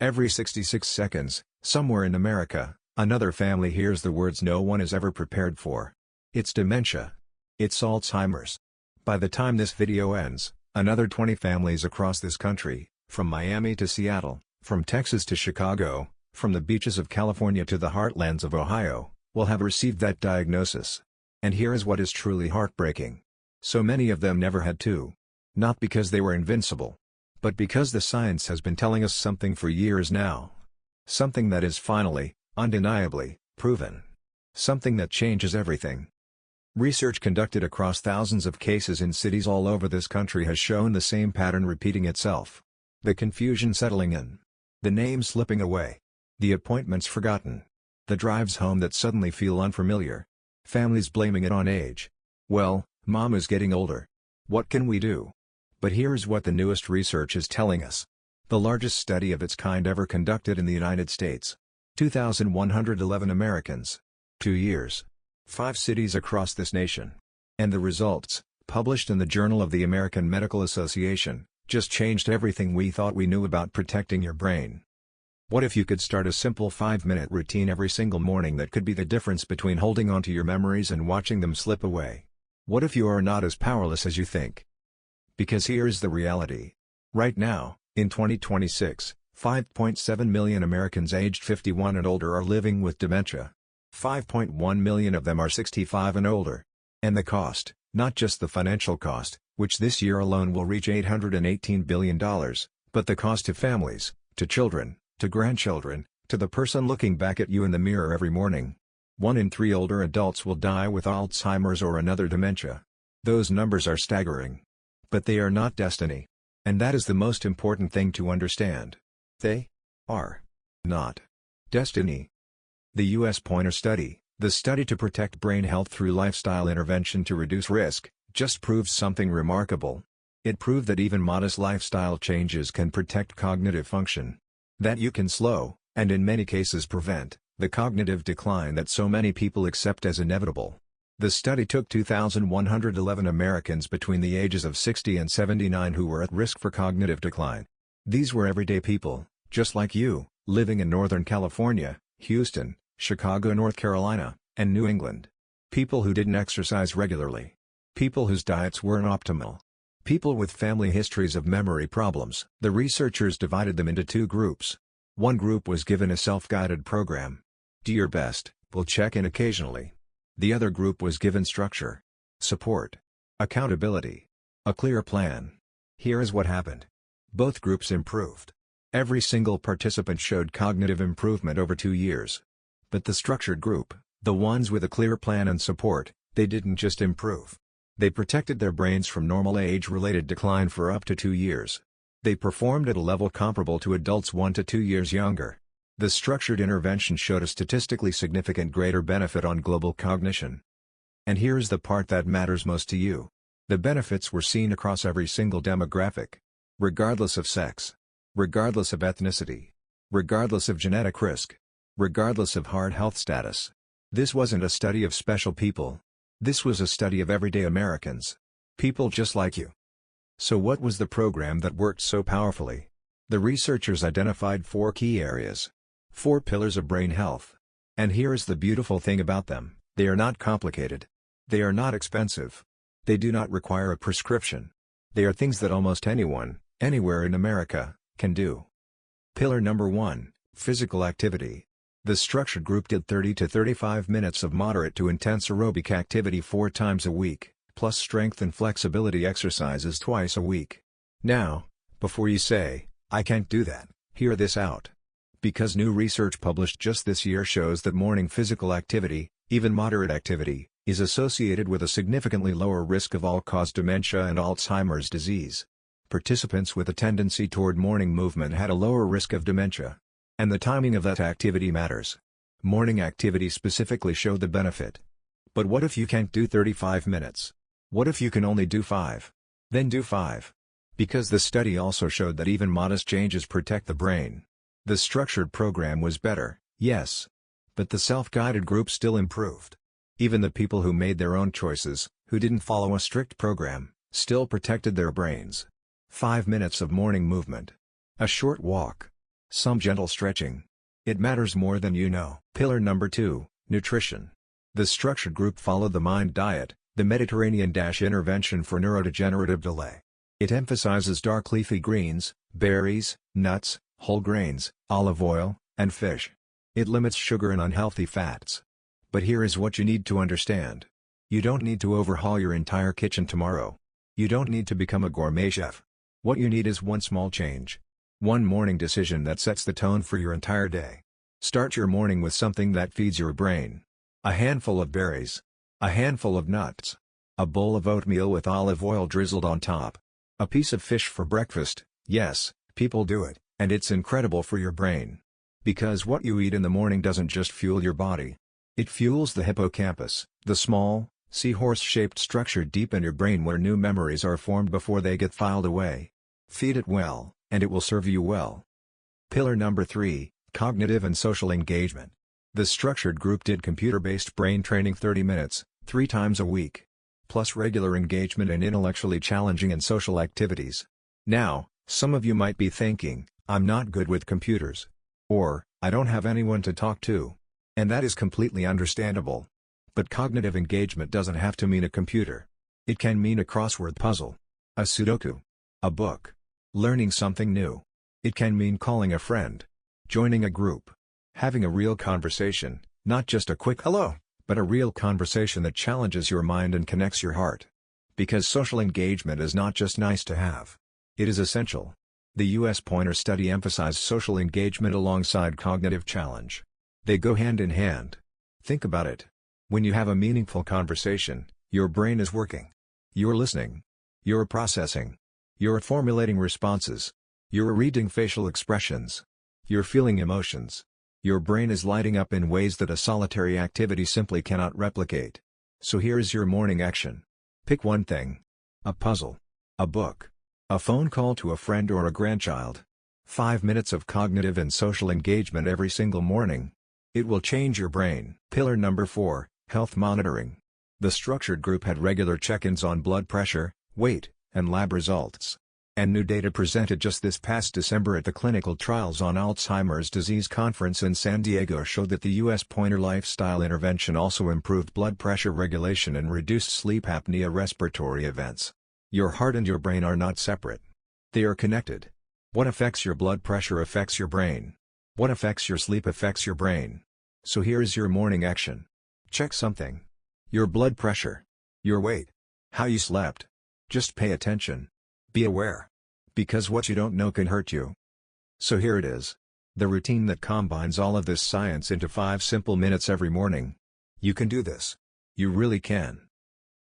Every 66 seconds, somewhere in America, another family hears the words no one is ever prepared for. It's dementia. It's Alzheimer's. By the time this video ends, another 20 families across this country, from Miami to Seattle, from Texas to Chicago, from the beaches of California to the heartlands of Ohio, will have received that diagnosis. And here is what is truly heartbreaking. So many of them never had to. Not because they were invincible, but because the science has been telling us something for years now. Something that is finally, undeniably, proven. Something that changes everything. Research conducted across thousands of cases in cities all over this country has shown the same pattern repeating itself. The confusion settling in. The names slipping away. The appointments forgotten. The drives home that suddenly feel unfamiliar. Families blaming it on age. Well, mom is getting older. What can we do? But here's what the newest research is telling us. The largest study of its kind ever conducted in the United States. 2,111 Americans. 2 years. 5 cities across this nation. And the results, published in the Journal of the American Medical Association, just changed everything we thought we knew about protecting your brain. What if you could start a simple 5-minute routine every single morning that could be the difference between holding onto your memories and watching them slip away? What if you are not as powerless as you think? Because here is the reality. Right now, in 2026, 5.7 million Americans aged 51 and older are living with dementia. 5.1 million of them are 65 and older. And the cost, not just the financial cost, which this year alone will reach $818 billion, but the cost to families, to children, to grandchildren, to the person looking back at you in the mirror every morning. 1 in 3 older adults will die with Alzheimer's or another dementia. Those numbers are staggering. But they are not destiny. And that is the most important thing to understand. They are not destiny. The U.S. Pointer Study, the study to protect brain health through lifestyle intervention to reduce risk, just proved something remarkable. It proved that even modest lifestyle changes can protect cognitive function. That you can slow, and in many cases prevent, the cognitive decline that so many people accept as inevitable. The study took 2,111 Americans between the ages of 60 and 79 who were at risk for cognitive decline. These were everyday people, just like you, living in Northern California, Houston, Chicago, North Carolina, and New England. People who didn't exercise regularly. People whose diets weren't optimal. People with family histories of memory problems. The researchers divided them into 2 groups. One group was given a self-guided program. Do your best, we'll check in occasionally. The other group was given structure, support, accountability, a clear plan. Here is what happened. Both groups improved. Every single participant showed cognitive improvement over 2 years. But the structured group, the ones with a clear plan and support, they didn't just improve. They protected their brains from normal age-related decline for up to 2 years. They performed at a level comparable to adults 1 to 2 years younger. The structured intervention showed a statistically significant greater benefit on global cognition. And here's the part that matters most to you. The benefits were seen across every single demographic. Regardless of sex. Regardless of ethnicity. Regardless of genetic risk. Regardless of heart health status. This wasn't a study of special people. This was a study of everyday Americans. People just like you. So what was the program that worked so powerfully? The researchers identified 4 key areas. 4 pillars of brain health. And here is the beautiful thing about them. They are not complicated. They are not expensive. They do not require a prescription. They are things that almost anyone, anywhere in America, can do. Pillar number 1, physical activity. The structured group did 30 to 35 minutes of moderate to intense aerobic activity 4 times a week, plus strength and flexibility exercises twice a week. Now, before you say, I can't do that, hear this out. Because new research published just this year shows that morning physical activity, even moderate activity, is associated with a significantly lower risk of all-cause dementia and Alzheimer's disease. Participants with a tendency toward morning movement had a lower risk of dementia. And the timing of that activity matters. Morning activity specifically showed the benefit. But what if you can't do 35 minutes? What if you can only do 5? Then do 5. Because the study also showed that even modest changes protect the brain. The structured program was better, yes. But the self-guided group still improved. Even the people who made their own choices, who didn't follow a strict program, still protected their brains. 5 minutes of morning movement. A short walk. Some gentle stretching. It matters more than you know. Pillar number 2, nutrition. The structured group followed the MIND diet, the Mediterranean intervention for neurodegenerative delay. It emphasizes dark leafy greens, berries, nuts, whole grains, olive oil, and fish. It limits sugar and unhealthy fats. But here is what you need to understand. You don't need to overhaul your entire kitchen tomorrow. You don't need to become a gourmet chef. What you need is one small change. One morning decision that sets the tone for your entire day. Start your morning with something that feeds your brain. A handful of berries. A handful of nuts. A bowl of oatmeal with olive oil drizzled on top. A piece of fish for breakfast. Yes, people do it, and it's incredible for your brain. Because what you eat in the morning doesn't just fuel your body. It fuels the hippocampus, the small, seahorse-shaped structure deep in your brain where new memories are formed before they get filed away. Feed it well, and it will serve you well. Pillar number 3, cognitive and social engagement. The structured group did computer-based brain training 30 minutes, 3 times a week. Plus regular engagement in intellectually challenging and social activities. Now, some of you might be thinking, I'm not good with computers. Or, I don't have anyone to talk to. And that is completely understandable. But cognitive engagement doesn't have to mean a computer. It can mean a crossword puzzle. A Sudoku. A book. Learning something new. It can mean calling a friend. Joining a group. Having a real conversation, not just a quick hello, but a real conversation that challenges your mind and connects your heart. Because social engagement is not just nice to have. It is essential. The U.S. Pointer study emphasized social engagement alongside cognitive challenge. They go hand in hand. Think about it. When you have a meaningful conversation, your brain is working. You're listening. You're processing. You're formulating responses. You're reading facial expressions. You're feeling emotions. Your brain is lighting up in ways that a solitary activity simply cannot replicate. So here is your morning action. Pick one thing. A puzzle. A book. A phone call to a friend or a grandchild. 5 minutes of cognitive and social engagement every single morning. It will change your brain. Pillar number 4, health monitoring. The structured group had regular check-ins on blood pressure, weight, and lab results. And new data presented just this past December at the Clinical Trials on Alzheimer's Disease Conference in San Diego showed that the U.S. Pointer lifestyle intervention also improved blood pressure regulation and reduced sleep apnea respiratory events. Your heart and your brain are not separate. They are connected. What affects your blood pressure affects your brain. What affects your sleep affects your brain. So here is your morning action. Check something. Your blood pressure. Your weight. How you slept. Just pay attention. Be aware. Because what you don't know can hurt you. So here it is. The routine that combines all of this science into 5 simple minutes every morning. You can do this. You really can.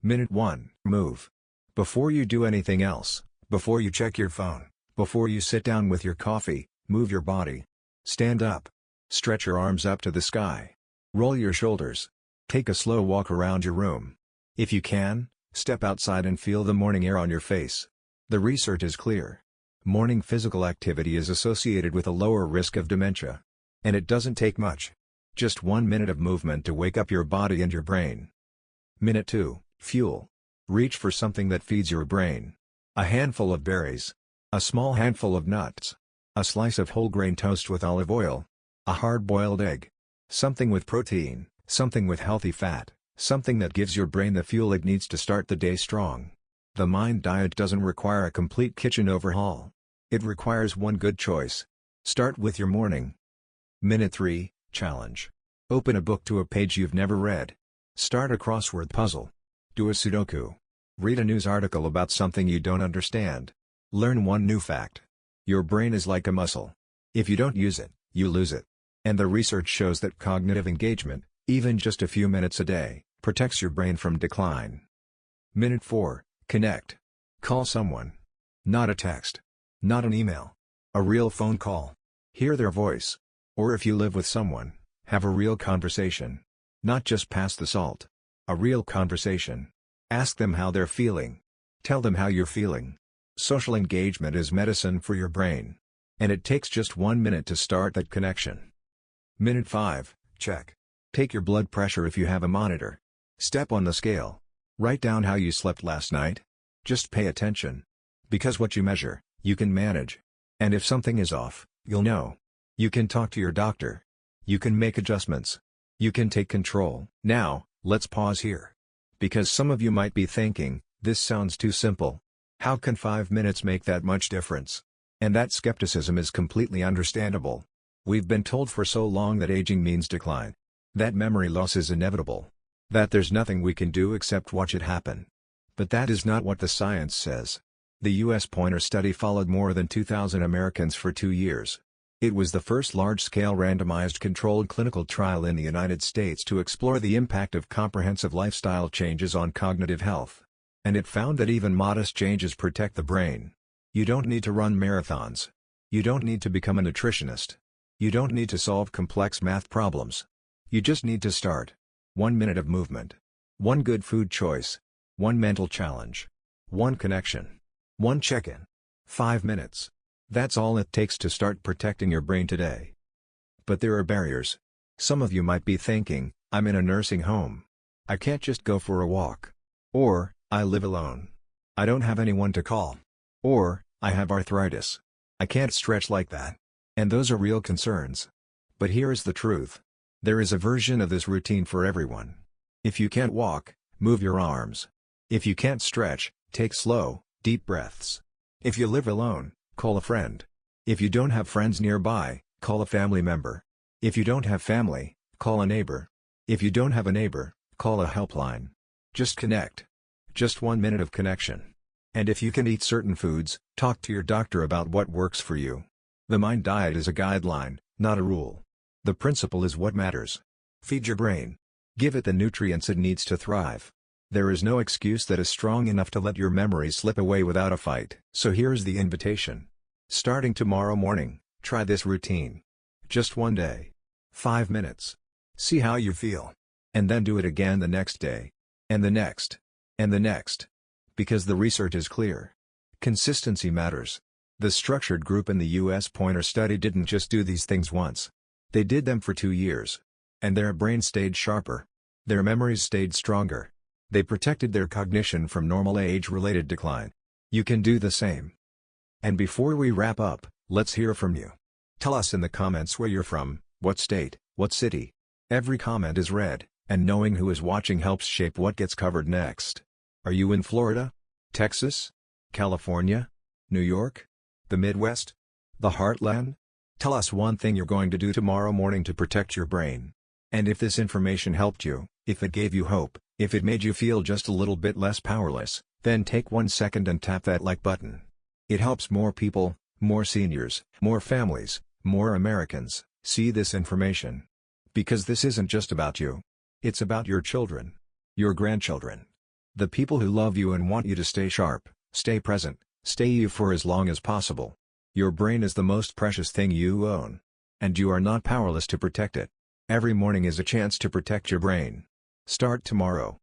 Minute 1. Move. Before you do anything else, before you check your phone, before you sit down with your coffee, move your body. Stand up. Stretch your arms up to the sky. Roll your shoulders. Take a slow walk around your room. If you can, step outside and feel the morning air on your face. The research is clear. Morning physical activity is associated with a lower risk of dementia. And it doesn't take much. Just 1 minute of movement to wake up your body and your brain. Minute 2, fuel. Reach for something that feeds your brain. A handful of berries. A small handful of nuts. A slice of whole grain toast with olive oil. A hard-boiled egg. Something with protein, something with healthy fat, something that gives your brain the fuel it needs to start the day strong. The MIND diet doesn't require a complete kitchen overhaul. It requires one good choice. Start with your morning. Minute 3, challenge. Open a book to a page you've never read. Start a crossword puzzle. Do a Sudoku. Read a news article about something you don't understand. Learn one new fact. Your brain is like a muscle. If you don't use it, you lose it. And the research shows that cognitive engagement, even just a few minutes a day, protects your brain from decline. Minute 4, connect. Call someone. Not a text. Not an email. A real phone call. Hear their voice. Or if you live with someone, have a real conversation. Not just pass the salt. A real conversation. Ask them how they're feeling. Tell them how you're feeling. Social engagement is medicine for your brain. And it takes just 1 minute to start that connection. Minute 5, check. Take your blood pressure if you have a monitor. Step on the scale. Write down how you slept last night. Just pay attention. Because what you measure, you can manage. And if something is off, you'll know. You can talk to your doctor. You can make adjustments. You can take control. Now, let's pause here. Because some of you might be thinking, this sounds too simple. How can 5 minutes make that much difference? And that skepticism is completely understandable. We've been told for so long that aging means decline. That memory loss is inevitable. That there's nothing we can do except watch it happen. But that is not what the science says. The U.S. Pointer study followed more than 2,000 Americans for 2 years. It was the first large-scale randomized controlled clinical trial in the United States to explore the impact of comprehensive lifestyle changes on cognitive health. And it found that even modest changes protect the brain. You don't need to run marathons. You don't need to become a nutritionist. You don't need to solve complex math problems. You just need to start. 1 minute of movement. 1 good food choice. 1 mental challenge. 1 connection. 1 check-in. 5 minutes. That's all it takes to start protecting your brain today. But there are barriers. Some of you might be thinking, I'm in a nursing home. I can't just go for a walk. Or, I live alone. I don't have anyone to call. Or, I have arthritis. I can't stretch like that. And those are real concerns. But here is the truth. There is a version of this routine for everyone. If you can't walk, move your arms. If you can't stretch, take slow, deep breaths. If you live alone, call a friend. If you don't have friends nearby, call a family member. If you don't have family, call a neighbor. If you don't have a neighbor, call a helpline. Just connect. Just 1 minute of connection. And if you can eat certain foods, talk to your doctor about what works for you. The Mind Diet is a guideline, not a rule. The principle is what matters. Feed your brain. Give it the nutrients it needs to thrive. There is no excuse that is strong enough to let your memories slip away without a fight. So here's the invitation. Starting tomorrow morning, try this routine. Just 1 day. 5 minutes. See how you feel. And then do it again the next day. And the next. And the next. Because the research is clear. Consistency matters. The structured group in the U.S. Pointer study didn't just do these things once. They did them for 2 years. And their brain stayed sharper. Their memories stayed stronger. They protected their cognition from normal age-related decline. You can do the same. And before we wrap up, let's hear from you. Tell us in the comments where you're from, what state, what city. Every comment is read, and knowing who is watching helps shape what gets covered next. Are you in Florida? Texas? California? New York? The Midwest? The Heartland? Tell us one thing you're going to do tomorrow morning to protect your brain. And if this information helped you, if it gave you hope, if it made you feel just a little bit less powerless, then take 1 second and tap that like button. It helps more people, more seniors, more families, more Americans, see this information. Because this isn't just about you. It's about your children. Your grandchildren. The people who love you and want you to stay sharp, stay present, stay you for as long as possible. Your brain is the most precious thing you own. And you are not powerless to protect it. Every morning is a chance to protect your brain. Start tomorrow.